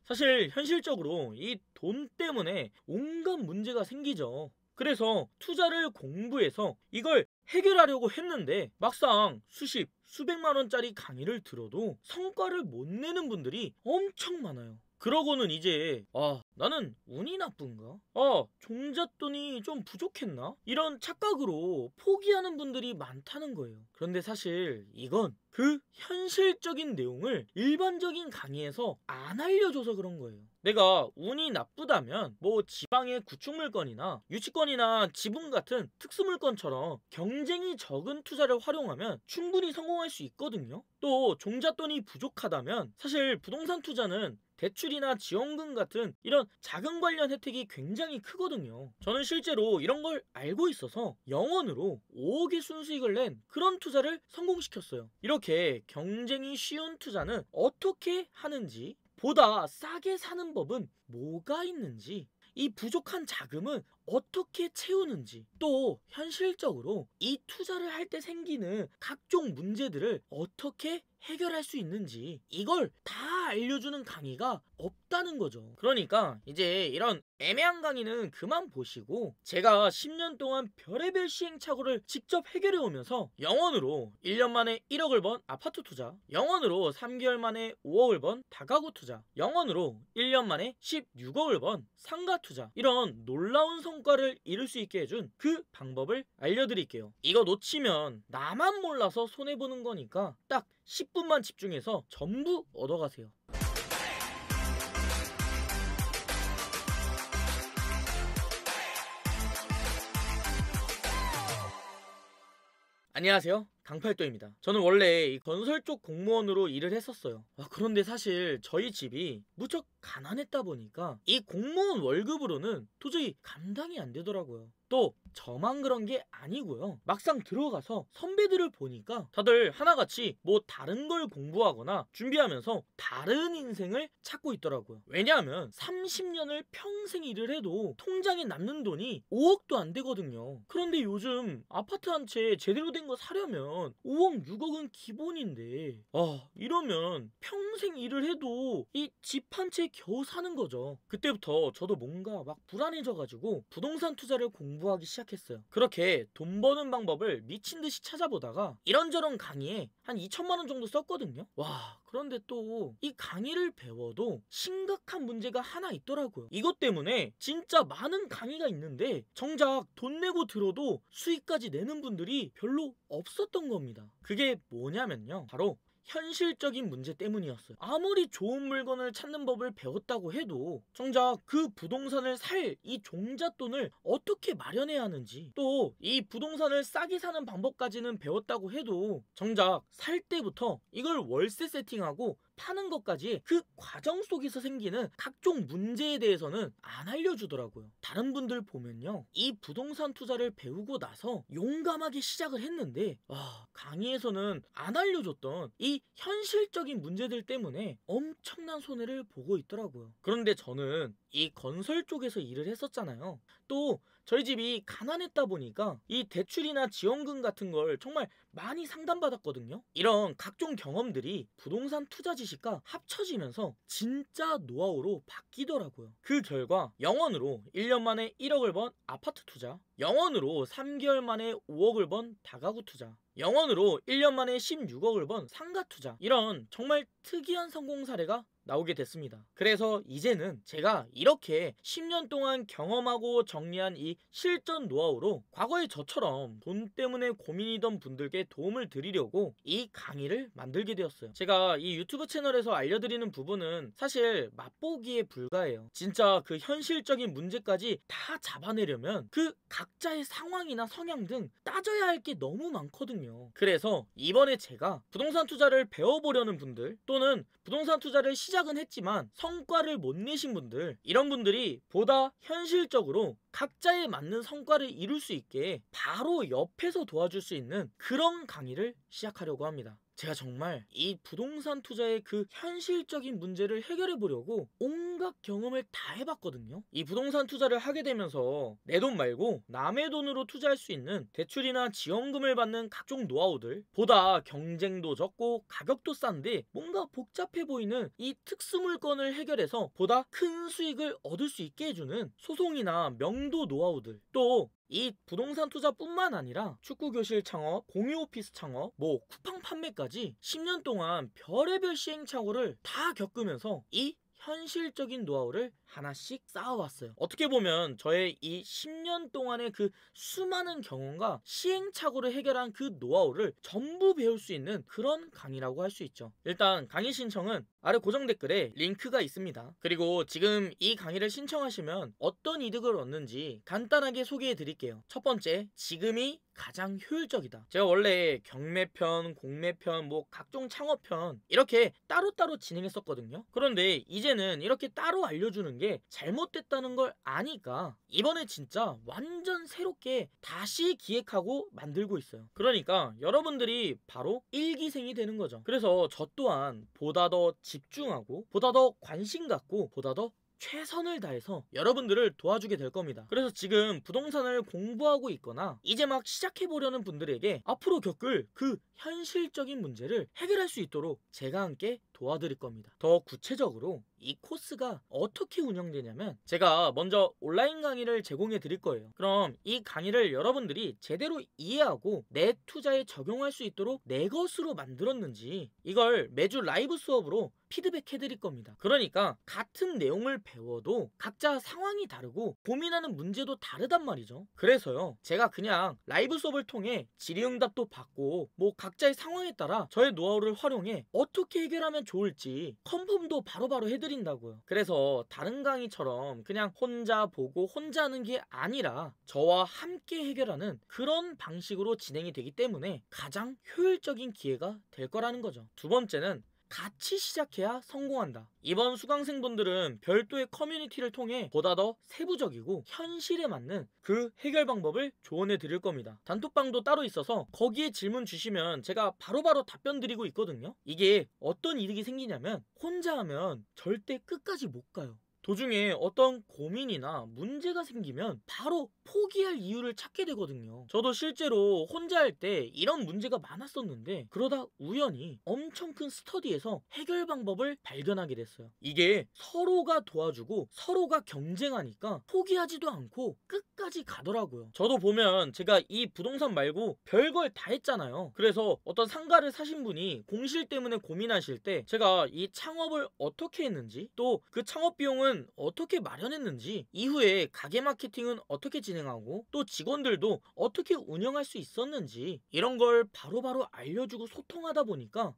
사실 현실적으로 이 돈 때문에 온갖 문제가 생기죠. 그래서 투자를 공부해서 이걸 해결하려고 했는데 막상 수십, 수백만 원짜리 강의를 들어도 성과를 못 내는 분들이 엄청 많아요. 그러고는 이제 나는 운이 나쁜가? 종잣돈이 좀 부족했나? 이런 착각으로 포기하는 분들이 많다는 거예요. 그런데 사실 이건 그 현실적인 내용을 일반적인 강의에서 안 알려줘서 그런 거예요. 내가 운이 나쁘다면 뭐 지방의 구축물건이나 유치권이나 지분 같은 특수물건처럼 경쟁이 적은 투자를 활용하면 충분히 성공할 수 있거든요. 또 종잣돈이 부족하다면 사실 부동산 투자는 대출이나 지원금 같은 이런 자금 관련 혜택이 굉장히 크거든요. 저는 실제로 이런 걸 알고 있어서 영원으로 5억의 순수익을 낸 그런 투자를 성공시켰어요. 이렇게 경쟁이 쉬운 투자는 어떻게 하는지, 보다 싸게 사는 법은 뭐가 있는지, 이 부족한 자금은 어떻게 채우는지, 또 현실적으로 이 투자를 할 때 생기는 각종 문제들을 어떻게 해결할 수 있는지, 이걸 다 알려주는 강의가 없다는 거죠. 그러니까 이제 이런 애매한 강의는 그만 보시고 제가 10년 동안 별의별 시행착오를 직접 해결해 오면서 영원으로 1년 만에 1억을 번 아파트 투자, 영원으로 3개월 만에 5억을 번 다가구 투자, 영원으로 1년 만에 16억을 번 상가 투자, 이런 놀라운 성과를 이룰 수 있게 해준 그 방법을 알려드릴게요. 이거 놓치면 나만 몰라서 손해보는 거니까 딱 10분만 집중해서 전부 얻어가세요. 안녕하세요, 강팔도입니다. 저는 원래 이 건설 쪽 공무원으로 일을 했었어요. 그런데 사실 저희 집이 무척 가난했다 보니까 이 공무원 월급으로는 도저히 감당이 안 되더라고요. 또 저만 그런 게 아니고요. 막상 들어가서 선배들을 보니까 다들 하나같이 뭐 다른 걸 공부하거나 준비하면서 다른 인생을 찾고 있더라고요. 왜냐하면 30년을 평생 일을 해도 통장에 남는 돈이 5억도 안 되거든요. 그런데 요즘 아파트 한 채 제대로 된 거 사려면 5억, 6억은 기본인데 이러면 평생 일을 해도 이 집 한 채 겨우 사는 거죠. 그때부터 저도 뭔가 막 불안해져가지고 부동산 투자를 공부하기 시작했어요. 그렇게 돈 버는 방법을 미친듯이 찾아보다가 이런저런 강의에 한 2천만 원 정도 썼거든요. 그런데 또 이 강의를 배워도 심각한 문제가 하나 있더라고요. 이것 때문에 진짜 많은 강의가 있는데 정작 돈 내고 들어도 수익까지 내는 분들이 별로 없었던 겁니다. 그게 뭐냐면요, 바로 현실적인 문제 때문이었어요. 아무리 좋은 물건을 찾는 법을 배웠다고 해도 정작 그 부동산을 살 이 종잣돈을 어떻게 마련해야 하는지, 또 이 부동산을 싸게 사는 방법까지는 배웠다고 해도 정작 살 때부터 이걸 월세 세팅하고 파는 것까지 그 과정 속에서 생기는 각종 문제에 대해서는 안 알려주더라고요. 다른 분들 보면요, 이 부동산 투자를 배우고 나서 용감하게 시작을 했는데 강의에서는 안 알려줬던 이 현실적인 문제들 때문에 엄청난 손해를 보고 있더라고요. 그런데 저는 이 건설 쪽에서 일을 했었잖아요. 또 저희 집이 가난했다 보니까 이 대출이나 지원금 같은 걸 정말 많이 상담받았거든요. 이런 각종 경험들이 부동산 투자 지식과 합쳐지면서 진짜 노하우로 바뀌더라고요. 그 결과 영원으로 1년 만에 1억을 번 아파트 투자, 영원으로 3개월 만에 5억을 번 다가구 투자, 영원으로 1년 만에 16억을 번 상가 투자, 이런 정말 특이한 성공 사례가 나오게 됐습니다. 그래서 이제는 제가 이렇게 10년 동안 경험하고 정리한 이 실전 노하우로 과거의 저처럼 돈 때문에 고민이던 분들께 도움을 드리려고 이 강의를 만들게 되었어요. 제가 이 유튜브 채널에서 알려드리는 부분은 사실 맛보기에 불과해요. 진짜 그 현실적인 문제까지 다 잡아내려면 그 각자의 상황이나 성향 등 따져야 할 게 너무 많거든요. 그래서 이번에 제가 부동산 투자를 배워보려는 분들, 또는 부동산 투자를 시작은 했지만 성과를 못 내신 분들, 이런 분들이 보다 현실적으로 각자에 맞는 성과를 이룰 수 있게 바로 옆에서 도와줄 수 있는 그런 강의를 시작하려고 합니다. 제가 정말 이 부동산 투자의 그 현실적인 문제를 해결해 보려고 온갖 경험을 다 해봤거든요. 이 부동산 투자를 하게 되면서 내 돈 말고 남의 돈으로 투자할 수 있는 대출이나 지원금을 받는 각종 노하우들, 보다 경쟁도 적고 가격도 싼데 뭔가 복잡해 보이는 이 특수 물건을 해결해서 보다 큰 수익을 얻을 수 있게 해주는 소송이나 명도 노하우들, 또 이 부동산 투자뿐만 아니라 축구 교실 창업, 공유 오피스 창업, 뭐 쿠팡 판매까지 10년 동안 별의별 시행착오를 다 겪으면서 이 현실적인 노하우를 하나씩 쌓아왔어요. 어떻게 보면 저의 이 10년 동안의 그 수많은 경험과 시행착오를 해결한 그 노하우를 전부 배울 수 있는 그런 강의라고 할 수 있죠. 일단 강의 신청은 아래 고정 댓글에 링크가 있습니다. 그리고 지금 이 강의를 신청하시면 어떤 이득을 얻는지 간단하게 소개해 드릴게요. 첫 번째, 지금이 가장 효율적이다. 제가 원래 경매편, 공매편, 뭐 각종 창업편 이렇게 따로따로 진행했었거든요. 그런데 이제는 이렇게 따로 알려주는 게 잘못됐다는 걸 아니까 이번에 진짜 완전 새롭게 다시 기획하고 만들고 있어요. 그러니까 여러분들이 바로 일기생이 되는 거죠. 그래서 저 또한 보다 더 집중하고 보다 더 관심 갖고 보다 더 최선을 다해서 여러분들을 도와주게 될 겁니다. 그래서 지금 부동산을 공부하고 있거나 이제 막 시작해보려는 분들에게 앞으로 겪을 그 현실적인 문제를 해결할 수 있도록 제가 함께 도와드릴 겁니다. 더 구체적으로 이 코스가 어떻게 운영되냐면 제가 먼저 온라인 강의를 제공해 드릴 거예요. 그럼 이 강의를 여러분들이 제대로 이해하고 내 투자에 적용할 수 있도록 내 것으로 만들었는지 이걸 매주 라이브 수업으로 피드백 해드릴 겁니다. 그러니까 같은 내용을 배워도 각자 상황이 다르고 고민하는 문제도 다르단 말이죠. 그래서요, 제가 그냥 라이브 수업을 통해 질의응답도 받고 뭐 각자의 상황에 따라 저의 노하우를 활용해 어떻게 해결하면 좋을지 컨펌도 바로바로 해드린다고요. 그래서 다른 강의처럼 그냥 혼자 보고 혼자 하는 게 아니라 저와 함께 해결하는 그런 방식으로 진행이 되기 때문에 가장 효율적인 기회가 될 거라는 거죠. 두 번째는 같이 시작해야 성공한다. 이번 수강생분들은 별도의 커뮤니티를 통해 보다 더 세부적이고 현실에 맞는 그 해결 방법을 조언해 드릴 겁니다. 단톡방도 따로 있어서 거기에 질문 주시면 제가 바로바로 답변 드리고 있거든요. 이게 어떤 이득이 생기냐면 혼자 하면 절대 끝까지 못 가요. 도중에 어떤 고민이나 문제가 생기면 바로 포기할 이유를 찾게 되거든요. 저도 실제로 혼자 할 때 이런 문제가 많았었는데 그러다 우연히 엄청 큰 스터디에서 해결 방법을 발견하게 됐어요. 이게 서로가 도와주고 서로가 경쟁하니까 포기하지도 않고 끝까지 가더라고요. 저도 보면 제가 이 부동산 말고 별걸 다 했잖아요. 그래서 어떤 상가를 사신 분이 공실 때문에 고민하실 때 제가 이 창업을 어떻게 했는지 또 그 창업 비용은 어떻게 마련했는지 이후에 가게 마케팅은 어떻게 진행하고 또 직원들도 어떻게 운영할 수 있었는지 이런 걸 바로바로 알려주고 소통하다 보니까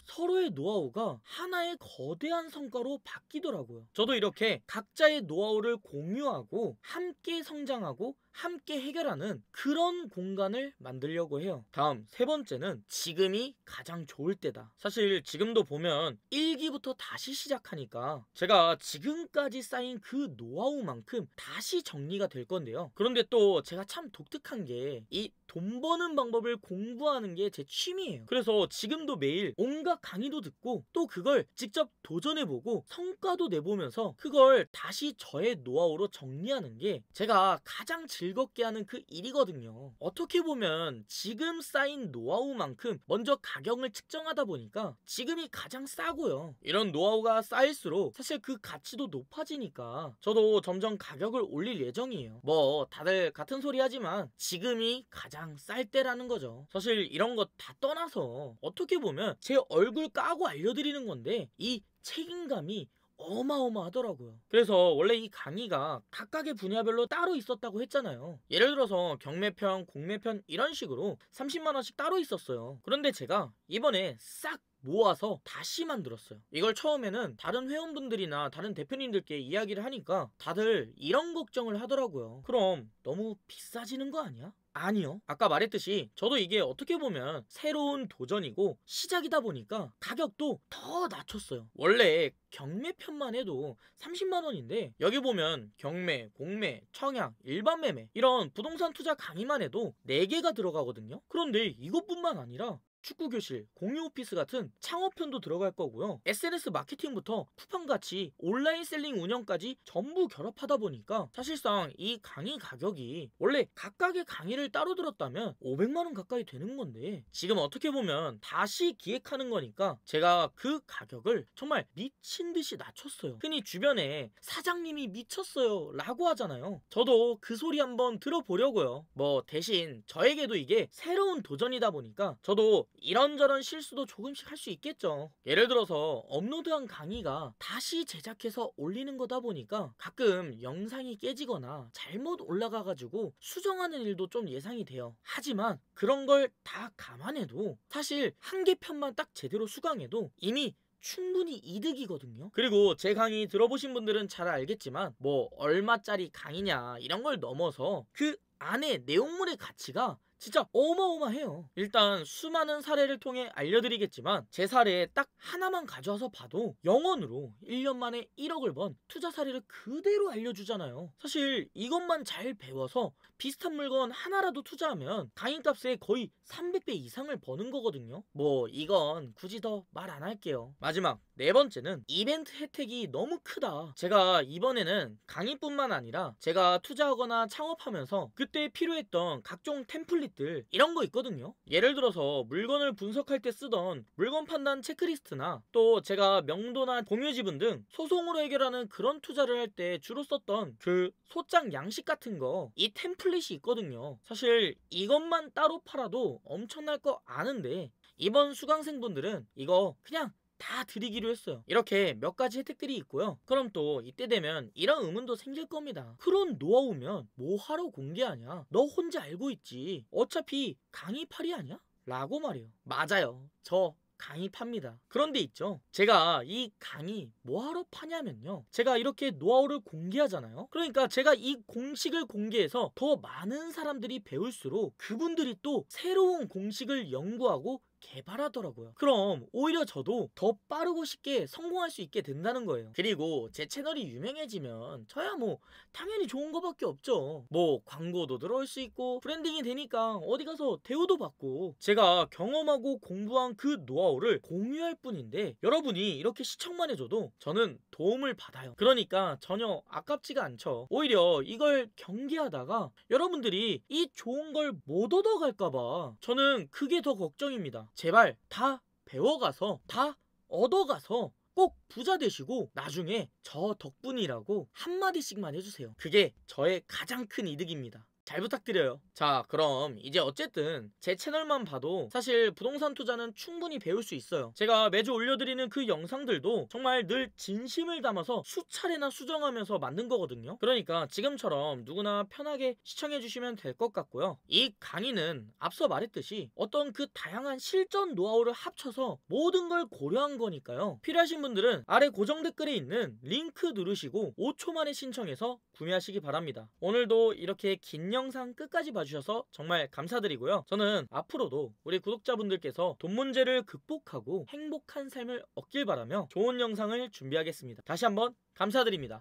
서로의 노하우가 하나의 거대한 성과로 바뀌더라고요. 저도 이렇게 각자의 노하우를 공유하고 함께 성장하고 함께 해결하는 그런 공간을 만들려고 해요. 다음 세 번째는 지금이 가장 좋을 때다. 사실 지금도 보면 1기부터 다시 시작하니까 제가 지금까지 쌓인 그 노하우만큼 다시 정리가 될 건데요. 그런데 또 제가 참 독특한 게 이 돈 버는 방법을 공부하는 게 제 취미예요. 그래서 지금도 매일 온갖 강의도 듣고 또 그걸 직접 도전해보고 성과도 내보면서 그걸 다시 저의 노하우로 정리하는 게 제가 가장 즐겁게 하는 그 일이거든요. 어떻게 보면 지금 쌓인 노하우만큼 먼저 가격을 측정하다 보니까 지금이 가장 싸고요. 이런 노하우가 쌓일수록 사실 그 가치도 높아지니까 저도 점점 가격을 올릴 예정이에요. 뭐 다들 같은 소리 하지만 지금이 가장 쌀 때라는 거죠. 사실 이런 거 다 떠나서 어떻게 보면 제 얼굴 까고 알려드리는 건데 이 책임감이 어마어마하더라고요. 그래서 원래 이 강의가 각각의 분야별로 따로 있었다고 했잖아요. 예를 들어서 경매편, 공매편 이런 식으로 30만원씩 따로 있었어요. 그런데 제가 이번에 싹 모아서 다시 만들었어요. 이걸 처음에는 다른 회원분들이나 다른 대표님들께 이야기를 하니까 다들 이런 걱정을 하더라고요. 그럼 너무 비싸지는 거 아니야? 아니요. 아까 말했듯이 저도 이게 어떻게 보면 새로운 도전이고 시작이다 보니까 가격도 더 낮췄어요. 원래 경매편만 해도 30만원인데 여기 보면 경매, 공매, 청약, 일반 매매 이런 부동산 투자 강의만 해도 4개가 들어가거든요. 그런데 이것뿐만 아니라 축구 교실, 공유 오피스 같은 창업편도 들어갈 거고요. SNS 마케팅부터 쿠팡같이 온라인 셀링 운영까지 전부 결합하다 보니까 사실상 이 강의 가격이 원래 각각의 강의를 따로 들었다면 500만 원 가까이 되는 건데 지금 어떻게 보면 다시 기획하는 거니까 제가 그 가격을 정말 미친 듯이 낮췄어요. 흔히 주변에 사장님이 미쳤어요 라고 하잖아요. 저도 그 소리 한번 들어보려고요. 뭐 대신 저에게도 이게 새로운 도전이다 보니까 저도 이런저런 실수도 조금씩 할 수 있겠죠. 예를 들어서 업로드한 강의가 다시 제작해서 올리는 거다 보니까 가끔 영상이 깨지거나 잘못 올라가가지고 수정하는 일도 좀 예상이 돼요. 하지만 그런 걸 다 감안해도 사실 한 개 편만 딱 제대로 수강해도 이미 충분히 이득이거든요. 그리고 제 강의 들어보신 분들은 잘 알겠지만 뭐 얼마짜리 강의냐 이런 걸 넘어서 그 안에 내용물의 가치가 진짜 어마어마해요. 일단 수많은 사례를 통해 알려드리겠지만 제 사례 딱 하나만 가져와서 봐도 영원으로 1년 만에 1억을 번 투자 사례를 그대로 알려주잖아요. 사실 이것만 잘 배워서 비슷한 물건 하나라도 투자하면 강의값의 거의 300배 이상을 버는 거거든요. 뭐 이건 굳이 더 말 안 할게요. 마지막 네 번째는 이벤트 혜택이 너무 크다. 제가 이번에는 강의뿐만 아니라 제가 투자하거나 창업하면서 그때 필요했던 각종 템플릿들 이런 거 있거든요. 예를 들어서 물건을 분석할 때 쓰던 물건 판단 체크리스트나 또 제가 명도나 공유지분 등 소송으로 해결하는 그런 투자를 할 때 주로 썼던 그 소장 양식 같은 거 이 템플릿이 있거든요. 사실 이것만 따로 팔아도 엄청날 거 아는데 이번 수강생분들은 이거 그냥 다 드리기로 했어요. 이렇게 몇 가지 혜택들이 있고요. 그럼 또 이때 되면 이런 의문도 생길 겁니다. 그런 노하우면 뭐하러 공개하냐? 너 혼자 알고 있지. 어차피 강의팔이 아니야? 라고 말해요. 맞아요. 저 강의 팝니다. 그런데 있죠, 제가 이 강의 뭐하러 파냐면요, 제가 이렇게 노하우를 공개하잖아요. 그러니까 제가 이 공식을 공개해서 더 많은 사람들이 배울수록 그분들이 또 새로운 공식을 연구하고 개발하더라고요. 그럼 오히려 저도 더 빠르고 쉽게 성공할 수 있게 된다는 거예요. 그리고 제 채널이 유명해지면 저야 뭐 당연히 좋은 거밖에 없죠. 뭐 광고도 들어올 수 있고 브랜딩이 되니까 어디 가서 대우도 받고 제가 경험하고 공부한 그 노하우를 공유할 뿐인데 여러분이 이렇게 시청만 해줘도 저는 도움을 받아요. 그러니까 전혀 아깝지가 않죠. 오히려 이걸 경계하다가 여러분들이 이 좋은 걸 못 얻어갈까봐 저는 그게 더 걱정입니다. 제발 다 배워가서 다 얻어가서 꼭 부자 되시고 나중에 저 덕분이라고 한마디씩만 해주세요. 그게 저의 가장 큰 이득입니다. 잘 부탁드려요. 자, 그럼 이제 어쨌든 제 채널만 봐도 사실 부동산 투자는 충분히 배울 수 있어요. 제가 매주 올려드리는 그 영상들도 정말 늘 진심을 담아서 수차례나 수정하면서 만든 거거든요. 그러니까 지금처럼 누구나 편하게 시청해주시면 될 것 같고요. 이 강의는 앞서 말했듯이 어떤 그 다양한 실전 노하우를 합쳐서 모든 걸 고려한 거니까요. 필요하신 분들은 아래 고정 댓글에 있는 링크 누르시고 5초 만에 신청해서 구매하시기 바랍니다. 오늘도 이렇게 긴 영상 끝까지 봐주셔서 정말 감사드리고요. 저는 앞으로도 우리 구독자분들께서 돈 문제를 극복하고 행복한 삶을 얻길 바라며 좋은 영상을 준비하겠습니다. 다시 한번 감사드립니다.